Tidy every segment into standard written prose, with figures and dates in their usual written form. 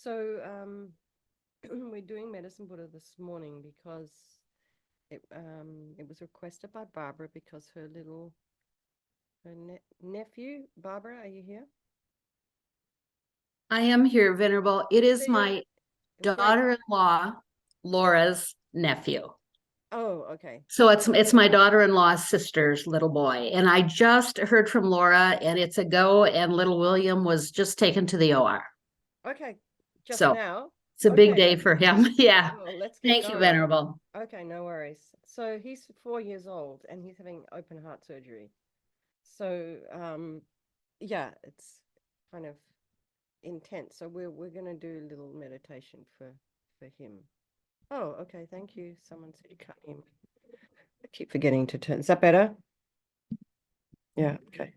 So we're doing medicine Buddha this morning because it was requested by Barbara because her nephew. Barbara, are you here? I am here, Venerable. It So is your my great. daughter-in-law, Laura's nephew. Oh, okay. So it's my daughter-in-law's sister's little boy. And I just heard from Laura and it's a go, and little William was just taken to the OR. Okay, just So now. it's a big Okay. day for him. Yeah. Well, let's get Thank you, going. Venerable. Okay, no worries. So he's 4 years old and he's having open heart surgery. So yeah, it's kind of intense. So we're gonna do a little meditation for him. Oh, okay. Thank you. Someone said you can't hear me. I keep forgetting to turn. Is that better? Yeah. Okay.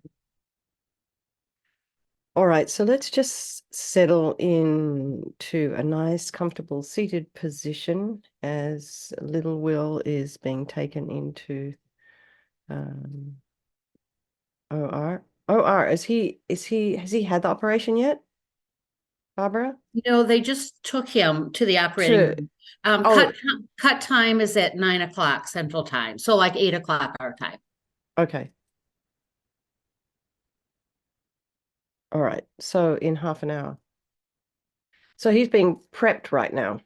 All right. So let's just settle into a nice, comfortable seated position as little Will is being taken into um, OR. OR. Has he had the operation yet, Barbara? They just took him to the operating To room. oh, Cut time is at 9 o'clock Central Time. So like 8 o'clock our time. okay. All right. So in half an hour. So he's being prepped right now.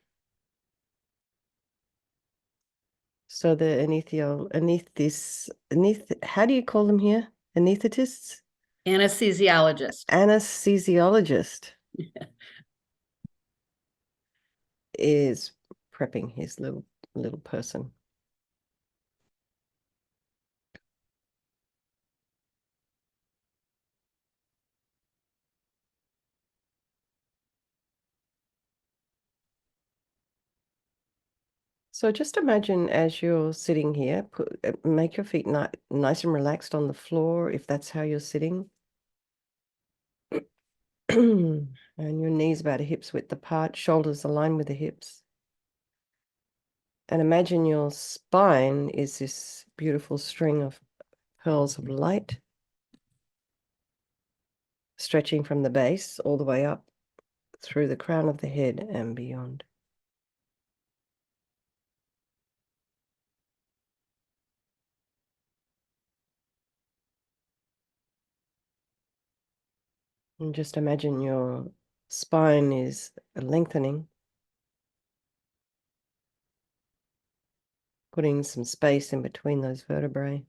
So the how do you call them here? Anesthetists? Anesthesiologist. Anesthesiologist is prepping his little person. So just imagine as you're sitting here, make your feet nice and relaxed on the floor if that's how you're sitting. And your knees about a hip's width apart, shoulders aligned with the hips. And imagine your spine is this beautiful string of pearls of light stretching from the base all the way up through the crown of the head and beyond. And just imagine your spine is lengthening, putting some space in between those vertebrae.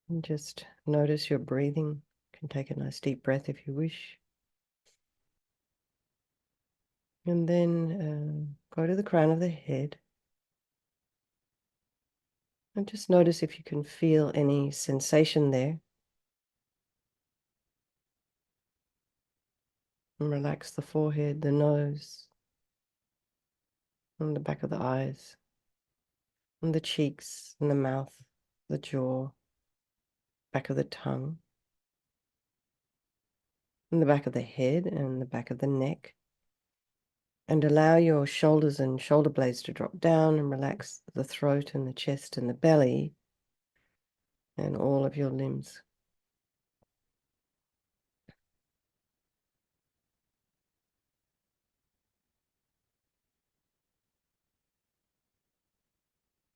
And just notice your breathing. You can take a nice deep breath if you wish. And then go to the crown of the head. And just notice if you can feel any sensation there. And relax the forehead, the nose, and the back of the eyes, and the cheeks, and the mouth, the jaw, back of the tongue, and the back of the head, and the back of the neck. And allow your shoulders and shoulder blades to drop down and relax the throat and the chest and the belly and all of your limbs.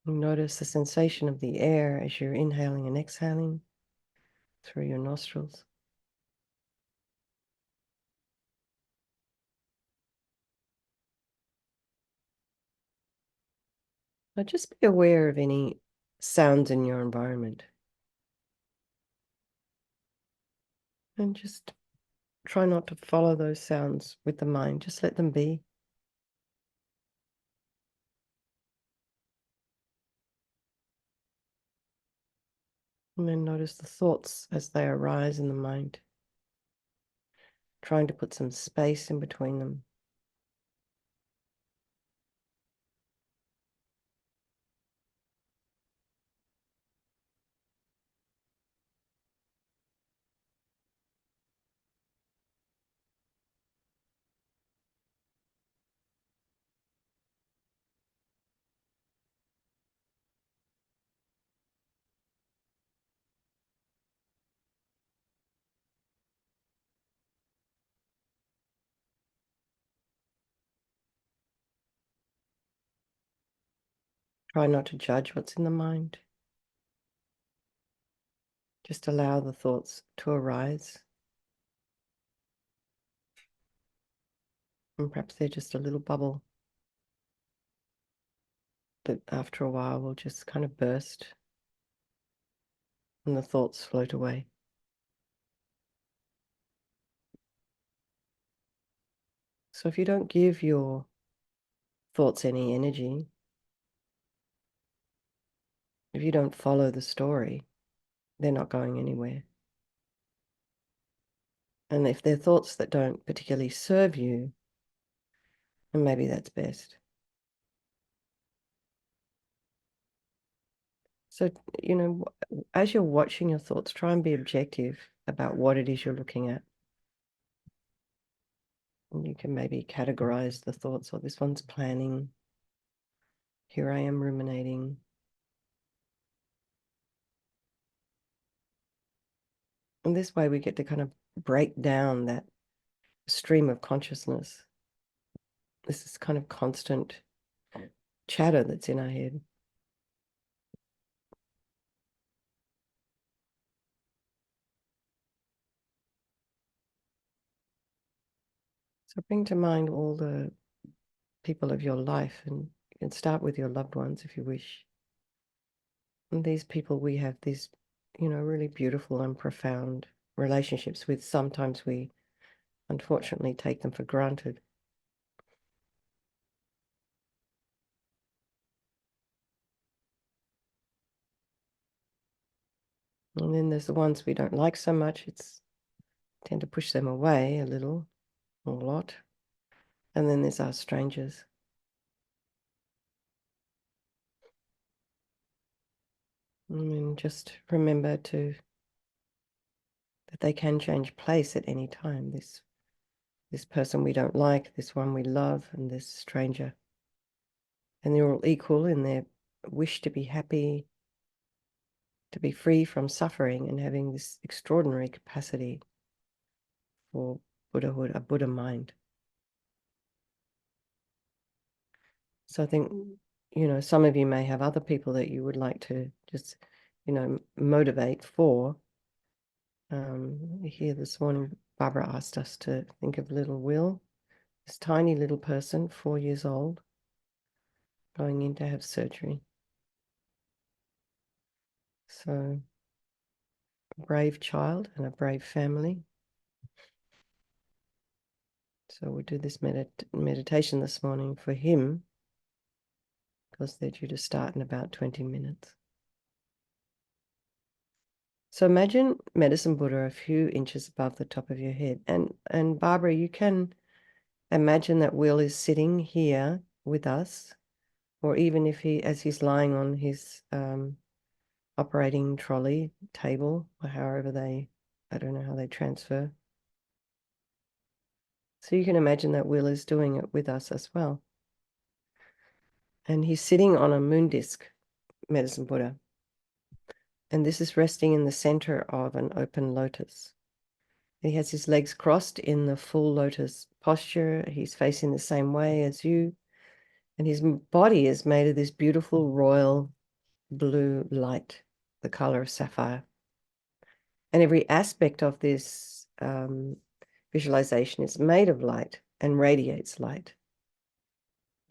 Notice the sensation of the air as you're inhaling and exhaling through your nostrils. Now just be aware of any sounds in your environment. And just try not to follow those sounds with the mind. Just let them be. And then notice the thoughts as they arise in the mind, trying to put some space in between them. Try not to judge what's in the mind. Just allow the thoughts to arise. And perhaps they're just a little bubble that after a while will just kind of burst and the thoughts float away. So if you don't give your thoughts any energy, if you don't follow the story, they're not going anywhere. And if they're thoughts that don't particularly serve you, then maybe that's best. So, as you're watching your thoughts, try and be objective about what it is you're looking at. And you can maybe categorize the thoughts, or this one's planning. Here I am ruminating. And this way we get to kind of break down that stream of consciousness. This is kind of constant chatter that's in our head. So bring to mind all the people of your life, and you can start with your loved ones if you wish. And these people we have these, really beautiful and profound relationships with. Sometimes we unfortunately take them for granted. And then there's the ones we don't like so much. Tend to push them away a little or a lot. And then there's our strangers. And just remember that they can change place at any time. This person we don't like, this one we love, and this stranger. And they're all equal in their wish to be happy, to be free from suffering, and having this extraordinary capacity for Buddhahood, a Buddha mind. So I think, some of you may have other people that you would like to just, motivate for. Here this morning, Barbara asked us to think of little Will, this tiny little person, 4 years old, going in to have surgery. So, a brave child and a brave family. So we'll do this meditation this morning for him, because they're due to start in about 20 minutes. So imagine Medicine Buddha a few inches above the top of your head. And Barbara, you can imagine that Will is sitting here with us, or even if as he's lying on his operating trolley table, or however I don't know how they transfer. So you can imagine that Will is doing it with us as well. And he's sitting on a moon disc, Medicine Buddha. And this is resting in the center of an open lotus. He has his legs crossed in the full lotus posture. He's facing the same way as you. And his body is made of this beautiful royal blue light, the color of sapphire. And every aspect of this visualization is made of light and radiates light.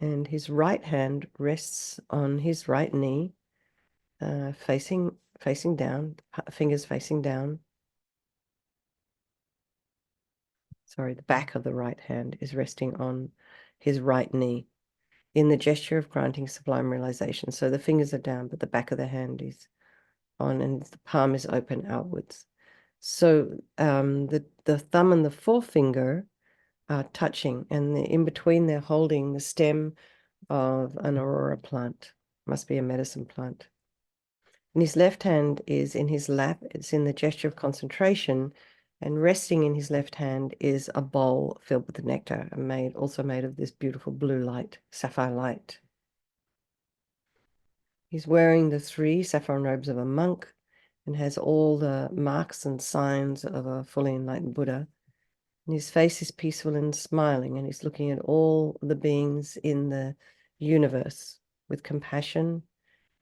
And his right hand rests on his right knee, facing down, fingers facing down. Sorry, the back of the right hand is resting on his right knee in the gesture of granting sublime realization. So the fingers are down, but the back of the hand is on, and the palm is open outwards. So the thumb and the forefinger are touching, and in between they're holding the stem of an aurora plant. Must be a medicine plant. And his left hand is in his lap. It's in the gesture of concentration, and resting in his left hand is a bowl filled with nectar, also made of this beautiful blue light, sapphire light. He's wearing the 3 saffron robes of a monk and has all the marks and signs of a fully enlightened Buddha. And his face is peaceful and smiling, and he's looking at all the beings in the universe with compassion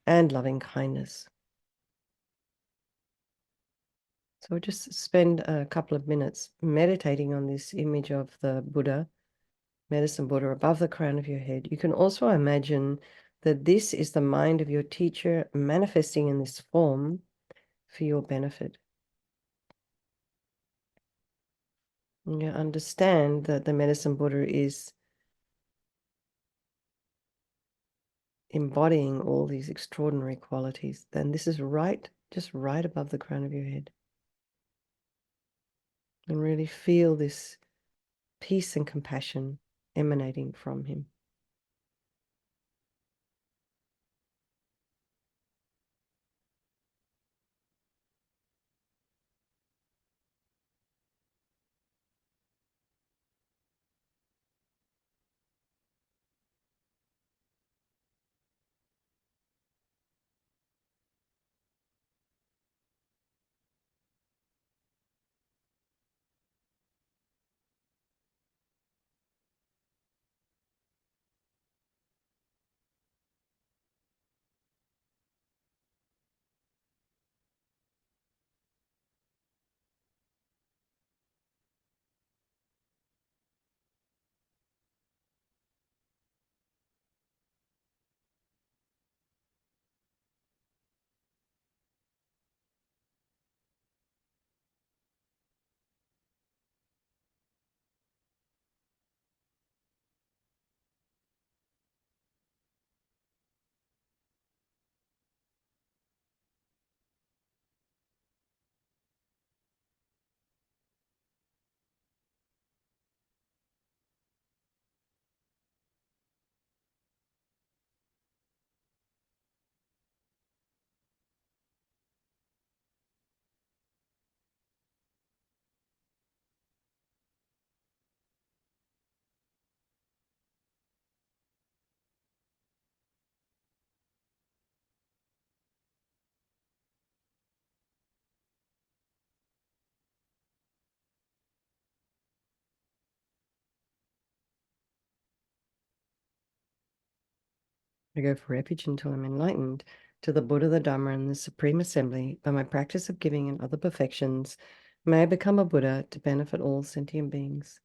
and loving kindness. So just spend a couple of minutes meditating on this image of the Buddha, medicine Buddha, above the crown of your head. You can also imagine that this is the mind of your teacher manifesting in this form for your benefit. And you understand that the medicine Buddha is embodying all these extraordinary qualities. Then this is just right above the crown of your head. And really feel this peace and compassion emanating from him. I go for refuge until I'm enlightened to the Buddha, the Dhamma, and the Supreme Assembly. By my practice of giving and other perfections, may I become a Buddha to benefit all sentient beings.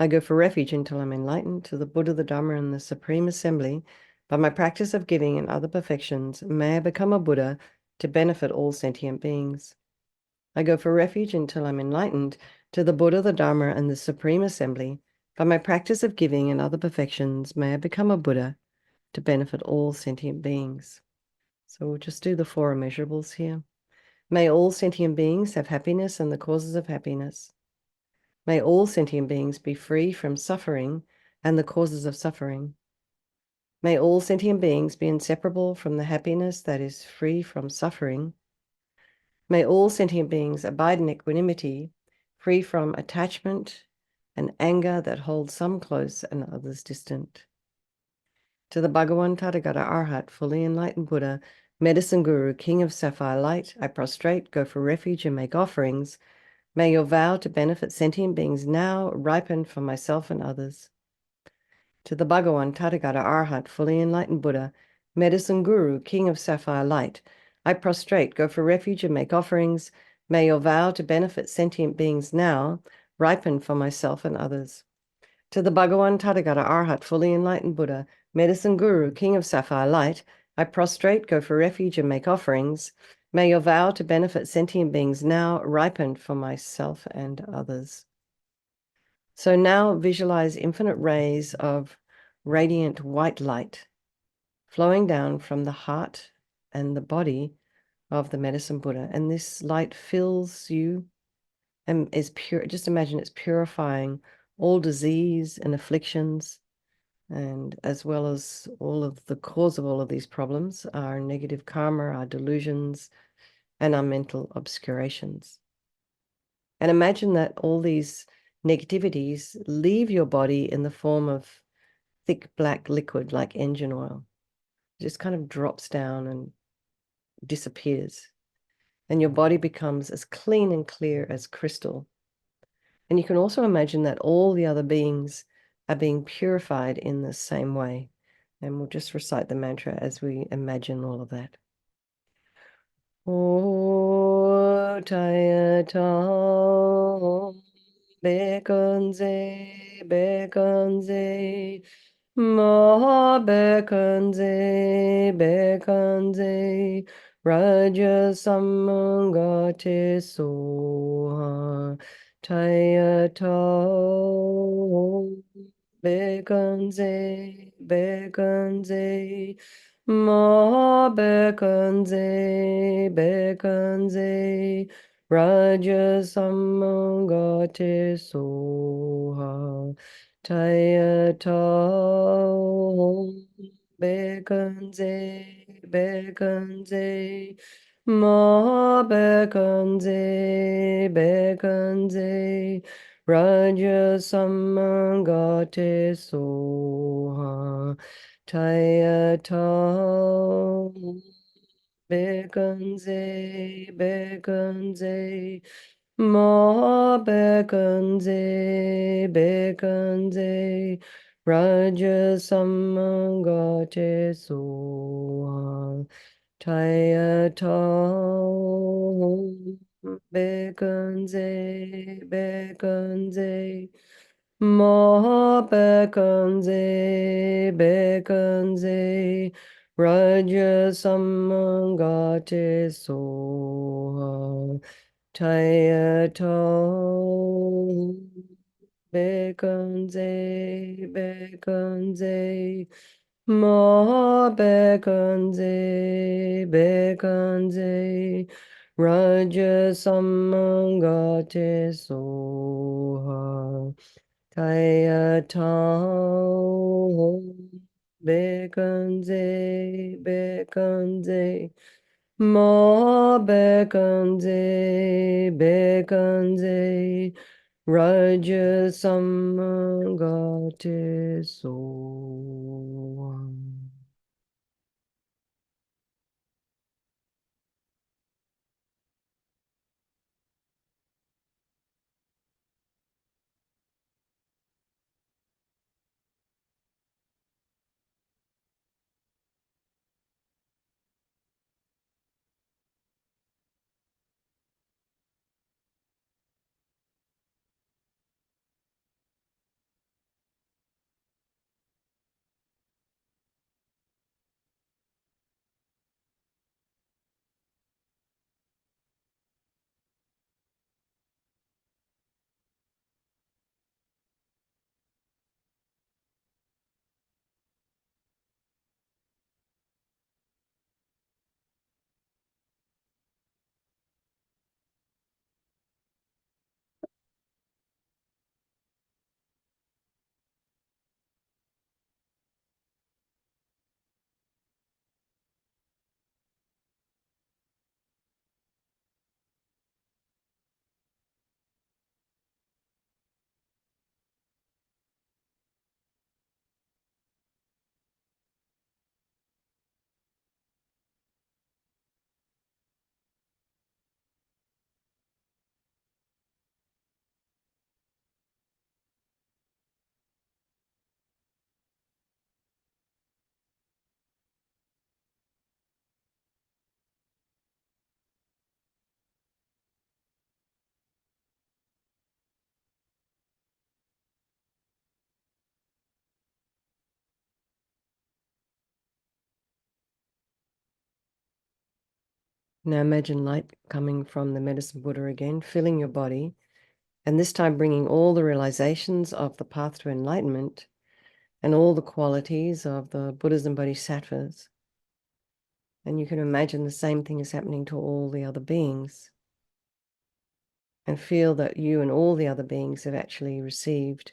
I go for refuge until I'm enlightened to the Buddha, the Dhamma, and the Supreme Assembly. By my practice of giving and other perfections, may I become a Buddha to benefit all sentient beings. I go for refuge until I'm enlightened to the Buddha, the Dharma, and the Supreme Assembly. By my practice of giving and other perfections, may I become a Buddha to benefit all sentient beings. So we'll just do the four immeasurables here. May all sentient beings have happiness and the causes of happiness. May all sentient beings be free from suffering and the causes of suffering. May all sentient beings be inseparable from the happiness that is free from suffering. May all sentient beings abide in equanimity, free from attachment and anger that holds some close and others distant. To the Bhagawan Tathagata Arhat, fully enlightened Buddha, medicine guru, king of sapphire light, I prostrate, go for refuge, and make offerings. May your vow to benefit sentient beings now ripen for myself and others. To the Bhagawan Tathagata Arhat, fully enlightened Buddha, medicine guru, king of sapphire light, I prostrate, go for refuge, and make offerings. May your vow to benefit sentient beings now ripen for myself and others. To the Bhagawan Tathagata Arhat, fully enlightened Buddha, medicine guru, king of sapphire light, I prostrate, go for refuge, and make offerings. May your vow to benefit sentient beings now ripen for myself and others. So now visualize infinite rays of radiant white light flowing down from the heart and the body of the medicine Buddha. And this light fills you and is pure. Just imagine it's purifying all disease and afflictions, and as well as all of the cause of all of these problems, our negative karma, our delusions, and our mental obscurations. And imagine that all these negativities leave your body in the form of thick black liquid like engine oil. It just kind of drops down and disappears. And your body becomes as clean and clear as crystal. And you can also imagine that all the other beings are being purified in the same way. And we'll just recite the mantra as we imagine all of that. O Taya Tom Bekonze Bekonze Ma Bekonze Bekonze Raja Samangate Soha Taya Tom Bekonze Bekonze Ma Bekonze Bekonze Raja Samangate Soha Taya Tom Bekonze Bekonze Ma Bekonze Bekonze Raja Samangate Soha Taya Tom Bekonze Bekonze Ma Bekonze Bekonze Raja Samangate Soha Taya Tom Bekonze Bekonze Ma Bekonze Bekonze Raja Samangate Soha Taya Tom Bekonze Bekonze Ma Bekonze Bekonze Raja Samangate Soha Taya Tom Bekonze Bekonze Ma Bekonze Bekonze Raja Samagate Soha. Now imagine light coming from the medicine Buddha again, filling your body, and this time bringing all the realizations of the path to enlightenment and all the qualities of the Buddhas and Bodhisattvas. And you can imagine the same thing is happening to all the other beings. And feel that you and all the other beings have actually received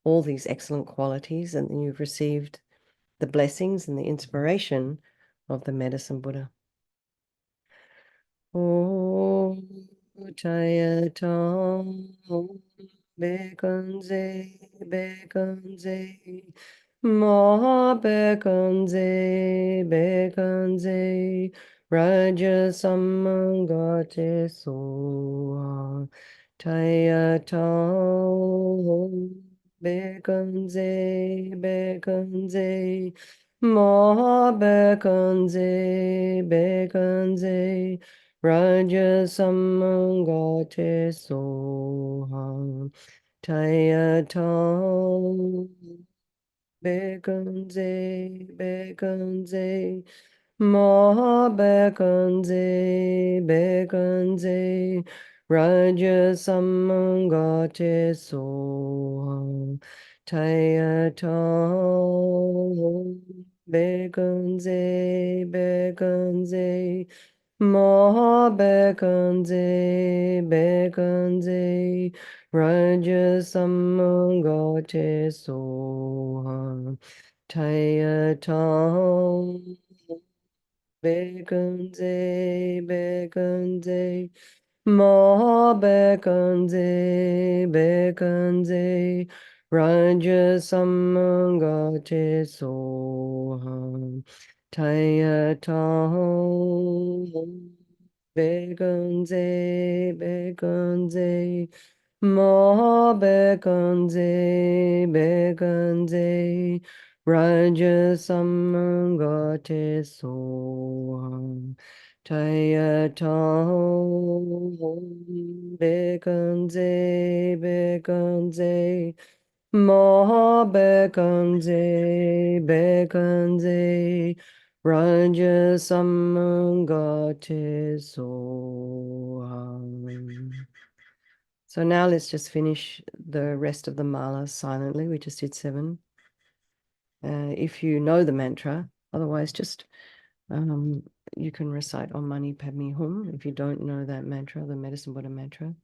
all these excellent qualities, and you've received the blessings and the inspiration of the medicine Buddha. Om Jaya Tom Bekonze Bekonze Ma Bekonze Bekonze Raja Samangate Soha Taya Tom Bekonze Bekonze Mahabekanze, Bekanze, Raja Samangate Soham, Tayatam, Bekanze, Bekanze, Mahabekanze, Bekanze, Raja Samangate Soham, Tayatam, Bekanze, Bekanze, Mahabekanze, Bekanze, Raja Samangate Soham, Tayatam, Bekanze, Bekanze, Mahabekanze, Bekanze, Raja Samangate Soham, Tayatam, Bekanze, Bekanze, Mahabekanze, Bekanze, Raja Samangate Soham, Tayatam, Bekanze, Bekanze, Mahabekanze, Bekanze, Raja Samangate Soham. So now let's just finish the rest of the mala silently. We just did 7. If you know the mantra, otherwise just you can recite Om Mani Padme Hum if you don't know that mantra, the medicine Buddha mantra.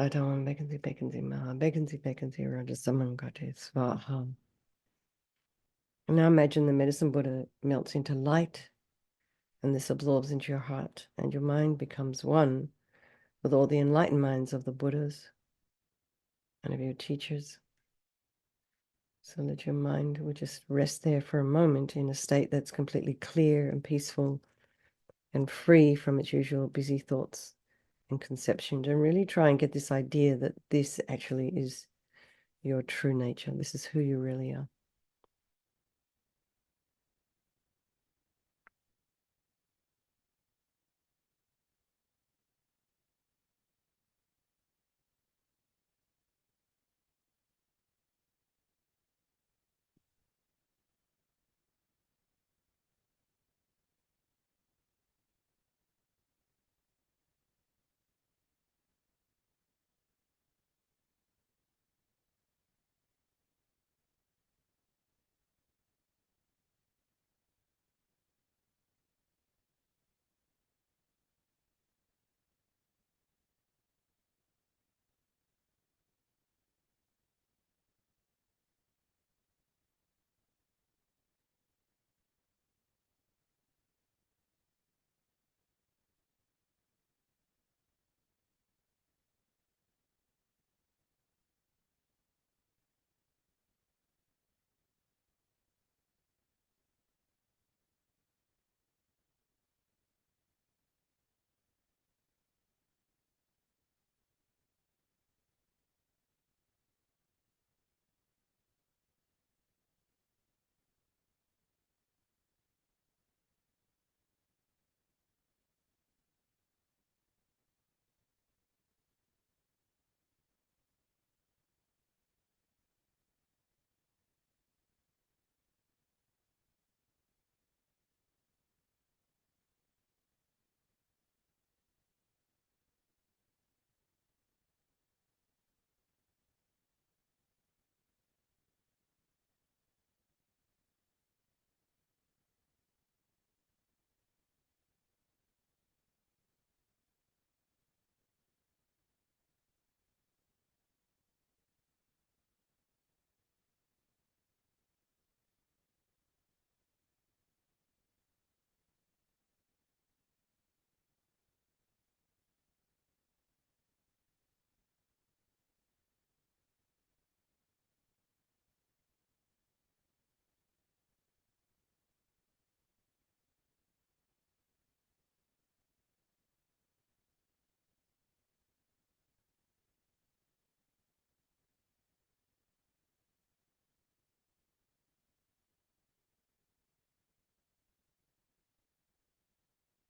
Adon Bekenzi Bekenzi Maha Bekenzi Bekenzi Rajasamangati Swaha. And now imagine the medicine Buddha melts into light, and this absorbs into your heart, and your mind becomes one with all the enlightened minds of the Buddhas and of your teachers. So that your mind will just rest there for a moment in a state that's completely clear and peaceful and free from its usual busy thoughts and conceptions, and really try and get this idea that this actually is your true nature. This is who you really are.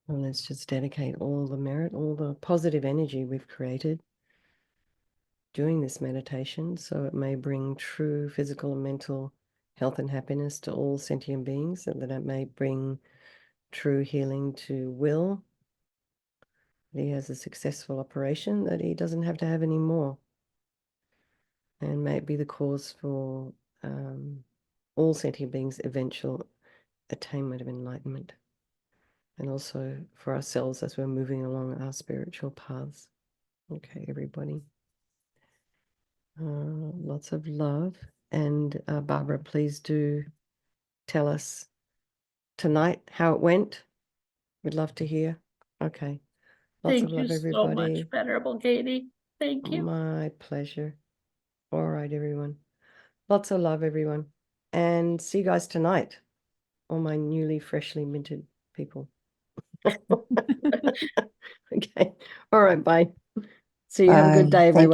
And let's just dedicate all the merit, all the positive energy we've created doing this meditation, so it may bring true physical and mental health and happiness to all sentient beings, and that it may bring true healing to Will, that he has a successful operation, that he doesn't have to have any more, and may it be the cause for all sentient beings' eventual attainment of enlightenment, and also for ourselves as we're moving along our spiritual paths. Okay, everybody. Lots of love. And Barbara, please do tell us tonight how it went. We'd love to hear. Okay. Lots of Thank you love, so much, everybody. Venerable Katie. Thank you. My pleasure. All right, everyone. Lots of love, everyone. And see you guys tonight, all my newly, freshly minted people. Okay. All right, bye. See you. Have a good Bye. day, Thank everyone.